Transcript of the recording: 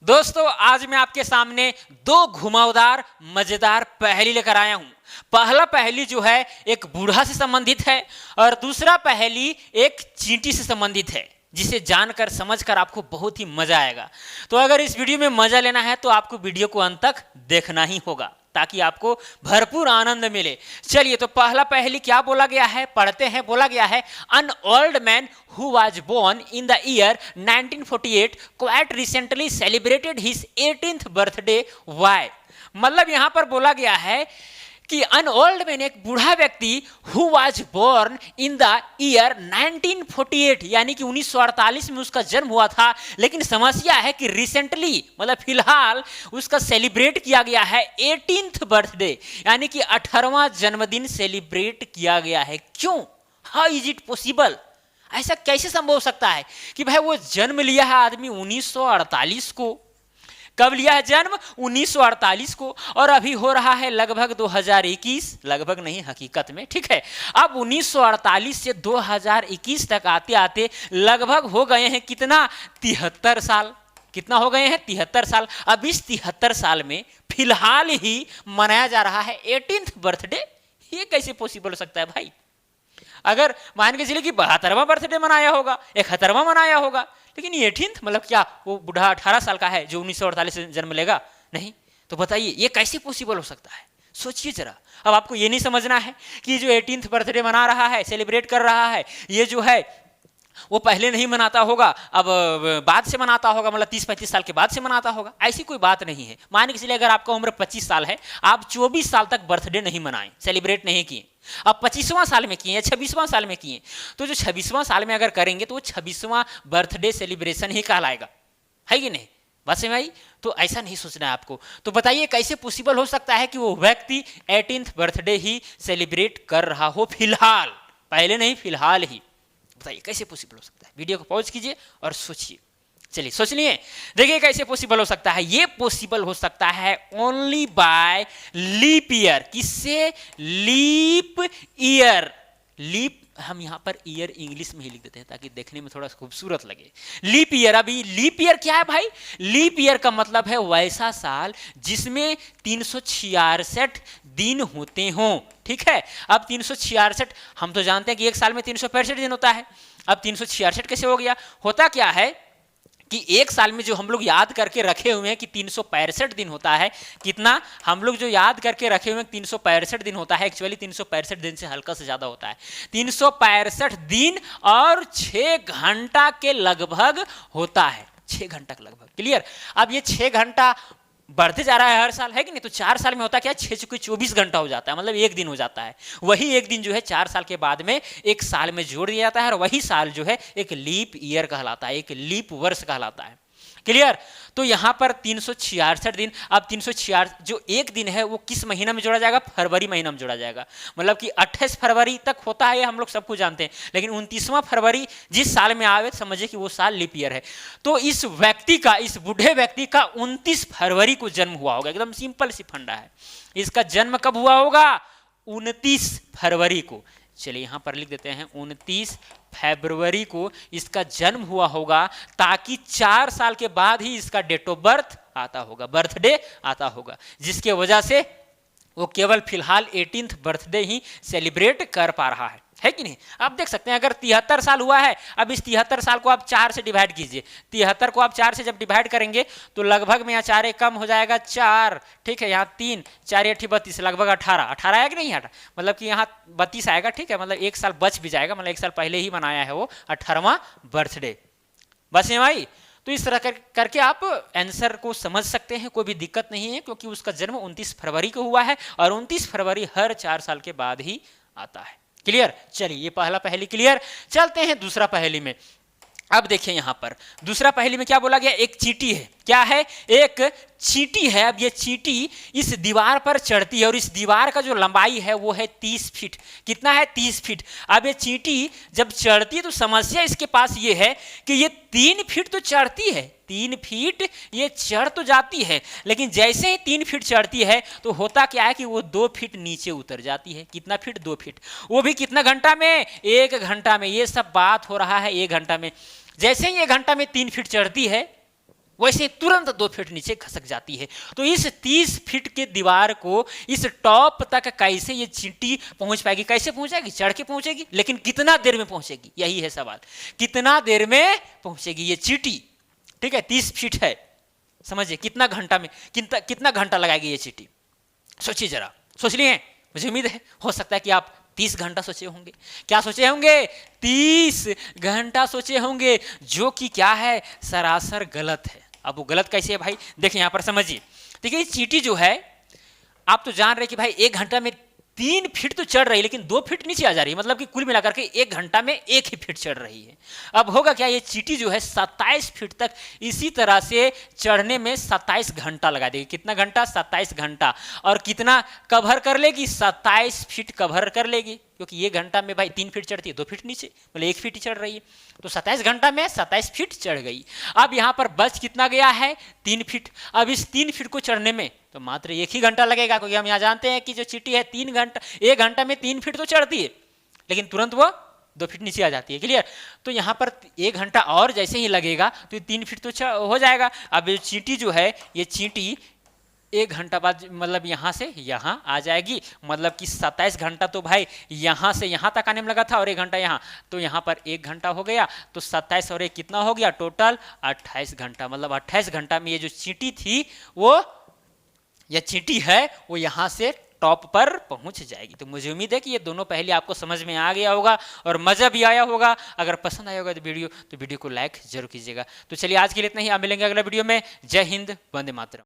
दोस्तों आज मैं आपके सामने दो घुमावदार मजेदार पहेली लेकर आया हूं। पहला पहेली जो है एक बूढ़ा से संबंधित है और दूसरा पहेली एक चींटी से संबंधित है, जिसे जानकर समझकर आपको बहुत ही मजा आएगा। तो अगर इस वीडियो में मजा लेना है तो आपको वीडियो को अंत तक देखना ही होगा ताकि आपको भरपूर आनंद मिले। चलिए तो पहला पहेली क्या बोला गया है पढ़ते हैं। बोला गया है an old man who was born in the year 1948 quite recently celebrated his 18th birthday. Why? मतलब यहां पर बोला गया है कि अन ओल्ड मैन एक बूढ़ा व्यक्ति who was born in the year 1948 यानी कि 1948 में उसका जन्म हुआ था, लेकिन समस्या है कि रिसेंटली मतलब फिलहाल उसका सेलिब्रेट किया गया है 18th बर्थडे यानी कि 18वां जन्मदिन सेलिब्रेट किया गया है। क्यों? How is it possible? ऐसा कैसे संभव हो सकता है कि भाई वो जन्म लिया है आदमी 1948 को। कब लिया है जन्म? 1948 को, और अभी हो रहा है लगभग 2021, लगभग नहीं हकीकत में, ठीक है। अब 1948 से 2021 तक आते आते लगभग हो गए हैं कितना? 73 साल। कितना हो गए हैं? 73 साल। अब इस 73 साल में फिलहाल ही मनाया जा रहा है 18th बर्थडे। ये कैसे पॉसिबल हो सकता है भाई? अगर मान के चलिए कि 72वां बर्थडे मनाया होगा, 71वां मनाया होगा, लेकिन ये 18th मतलब क्या वो बूढ़ा 18 साल का है जो 1948 से जन्म लेगा? नहीं। तो बताइए ये कैसे पॉसिबल हो सकता है? सोचिए जरा। अब आपको ये नहीं समझना है कि जो 18th बर्थडे मना रहा है, सेलिब्रेट कर रहा है, ये जो है वो पहले नहीं मनाता होगा, अब बाद से मनाता होगा, मतलब 30-35 साल के बाद से मनाता होगा। ऐसी कोई बात नहीं है। मान के चलिए अगर आपका उम्र 25 साल है, आप 24 साल तक बर्थडे नहीं मनाएं, सेलिब्रेट नहीं किए, अब 25वां साल में किए या 26वां साल में किए, तो जो 26वां साल में अगर करेंगे तो वो 26वां बर्थडे सेलिब्रेशन ही कहलाएगा, है कि नहीं? बस में आई। तो ऐसा नहीं सोचना है आपको। तो बताइए कैसे पॉसिबल हो सकता है कि वो व्यक्ति 18th बर्थडे ही सेलिब्रेट कर रहा हो फिलहाल, पहले नहीं फिलहाल ही। बताइए कैसे पॉसिबल हो सकता है? वीडियो को पॉज कीजिए और सोचिए। चलिए सोच लिए, देखिए कैसे पॉसिबल हो सकता है। ये पॉसिबल हो सकता है ओनली बाय लीप ईयर। किससे? Leap year. लीप हम यहां पर ईयर इंग्लिश में ही लिख देते हैं ताकि देखने में थोड़ा खूबसूरत लगे। Leap year. अभी लीप ईयर क्या है भाई? लीप ईयर का मतलब है वैसा साल जिसमें 366 दिन होते हों, ठीक है। अब 366 हम तो जानते हैं कि एक साल में 365 दिन होता है। अब 366 कैसे हो गया? होता क्या है कि एक साल में जो हम लोग याद करके रखे हुए हैं कि 365 दिन होता है, कितना हम लोग जो याद करके रखे हुए हैं 365 दिन होता है, एक्चुअली 365 दिन से हल्का से ज्यादा होता है। 365 दिन और 6 घंटा के लगभग होता है, 6 घंटा के लगभग। क्लियर? अब ये 6 घंटा बढ़ते जा रहा है हर साल, है कि नहीं? तो 4 साल में होता क्या? 6 चुके 24 घंटा हो जाता है, मतलब एक दिन हो जाता है। वही एक दिन जो है 4 साल के बाद में एक साल में जोड़ दिया जाता है और वही साल जो है एक लीप ईयर कहलाता है, एक लीप वर्ष कहलाता है। क्लियर? तो यहां पर 366 दिन। अब 366 जो एक दिन है वो किस महीना में जोड़ा जाएगा? फरवरी महीना में जोड़ा जाएगा। मतलब कि 28 फरवरी तक होता है, ये हम लोग सबको जानते हैं, लेकिन 29वां फरवरी जिस साल में आवे समझिए कि वो साल लीप ईयर है। तो इस व्यक्ति का, इस बूढ़े व्यक्ति का 29 फरवरी को जन्म हुआ होगा। एकदम सिंपल सी फंडा है। इसका जन्म कब हुआ होगा? 29 फरवरी को। चलिए यहां पर लिख देते हैं 29 फरवरी को इसका जन्म हुआ होगा, ताकि 4 साल के बाद ही इसका डेट ऑफ बर्थ आता होगा, बर्थडे आता होगा, जिसके वजह से वो केवल फिलहाल 18th बर्थडे ही सेलिब्रेट कर पा रहा है कि नहीं? आप देख सकते हैं अगर 73 साल हुआ है, अब इस 73 साल को आप 4 से डिवाइड कीजिए। 73 को आप 4 से जब डिवाइड करेंगे तो लगभग में यहाँ 4 कम हो जाएगा 4, ठीक है। यहाँ 3 4 8 32 लगभग 18 आएगा नहीं? मतलब कि यहाँ 32 आएगा, ठीक है। मतलब एक साल बच भी जाएगा, मतलब एक साल पहले ही मनाया है वो 18वां बर्थडे। बस ये भाई। तो इस तरह करके आप आंसर को समझ सकते हैं, कोई भी दिक्कत नहीं है, क्योंकि उसका जन्म 29 फरवरी को हुआ है और 29 फरवरी हर 4 साल के बाद ही आता है। क्लियर? चलिए ये पहला पहेली क्लियर। चलते हैं दूसरा पहेली में। अब देखिए यहां पर दूसरा पहेली में क्या बोला गया? एक चींटी है। क्या है? एक चींटी है। अब ये चींटी इस दीवार पर चढ़ती है और इस दीवार का जो लंबाई है वो है 30 फीट। कितना है? 30 फीट। अब ये चींटी जब चढ़ती है तो समस्या इसके पास ये है कि ये 3 फीट तो चढ़ती है, 3 फीट ये चढ़ तो जाती है, लेकिन जैसे ही 3 फीट चढ़ती है तो होता क्या है कि वो 2 फीट नीचे उतर जाती है। कितना फीट? 2 फीट। वो भी कितना घंटा में? 1 घंटा में। ये सब बात हो रहा है 1 घंटा में। जैसे ही 1 घंटा में 3 फीट चढ़ती है वैसे तुरंत 2 फीट नीचे खसक जाती है। तो इस 30 फीट के दीवार को इस टॉप तक कैसे ये चींटी पहुंच पाएगी? कैसे पहुंचेगी? चढ़ के पहुंचेगी, लेकिन कितना देर में पहुंचेगी? यही है सवाल, कितना देर में पहुंचेगी ये चींटी? ठीक है, 30 फीट है, समझिए कितना घंटा में, कितना घंटा लगाएगी ये चींटी? सोचिए जरा, सोच लिए? मुझे उम्मीद है हो सकता है कि आप 30 घंटा सोचे होंगे। क्या सोचे होंगे? 30 घंटा सोचे होंगे, जो कि क्या है, सरासर गलत है। अब वो गलत कैसे है भाई? देखिए यहां पर समझिए। देखिए चींटी जो है, आप तो जान रहे कि भाई 1 घंटा में 3 फीट तो चढ़ रही है, लेकिन 2 फीट नीचे आ जा रही है, मतलब कि कुल मिलाकर के 1 घंटा में 1 ही फीट चढ़ रही है। अब होगा क्या, ये चींटी जो है 27 फीट तक इसी तरह से चढ़ने में 27 घंटा लगा देगी। कितना घंटा? 27 घंटा। और कितना कवर कर लेगी? 27 फीट कवर कर लेगी, क्योंकि ये घंटा में भाई 3 फीट चढ़ती है, 2 फीट नीचे, मतलब 1 फीट ही चढ़ रही है। तो 27 घंटा में 27 फीट चढ़ गई। अब यहाँ पर बच कितना गया है? 3 फीट। अब इस 3 फीट को चढ़ने में तो मात्र 1 ही घंटा लगेगा, क्योंकि हम यहाँ जानते हैं कि जो चींटी है 1 घंटा में 3 फीट तो चढ़ती है, लेकिन तुरंत वो 2 फीट नीचे आ जाती है। क्लियर? तो यहाँ पर 1 घंटा और जैसे ही लगेगा तो 3 फीट तो हो जाएगा। अब ये चींटी जो है, ये चींटी 1 घंटा बाद मतलब यहाँ से यहाँ आ जाएगी, मतलब कि 27 घंटा तो भाई यहाँ से यहाँ तक आने में लगा था, और 1 घंटा यहाँ, तो यहाँ पर 1 घंटा हो गया। तो 27 और 1 कितना हो गया? टोटल 28 घंटा। मतलब 28 घंटा में ये जो चींटी थी, वो या चींटी है, वो यहाँ से टॉप पर पहुंच जाएगी। तो मुझे उम्मीद है कि ये दोनों पहले आपको समझ में आ गया होगा और मज़ा भी आया होगा। अगर पसंद आया होगा तो वीडियो को लाइक जरूर कीजिएगा। तो चलिए आज के लिए इतना ही, आप मिलेंगे अगला वीडियो में। जय हिंद, वंदे मातरम।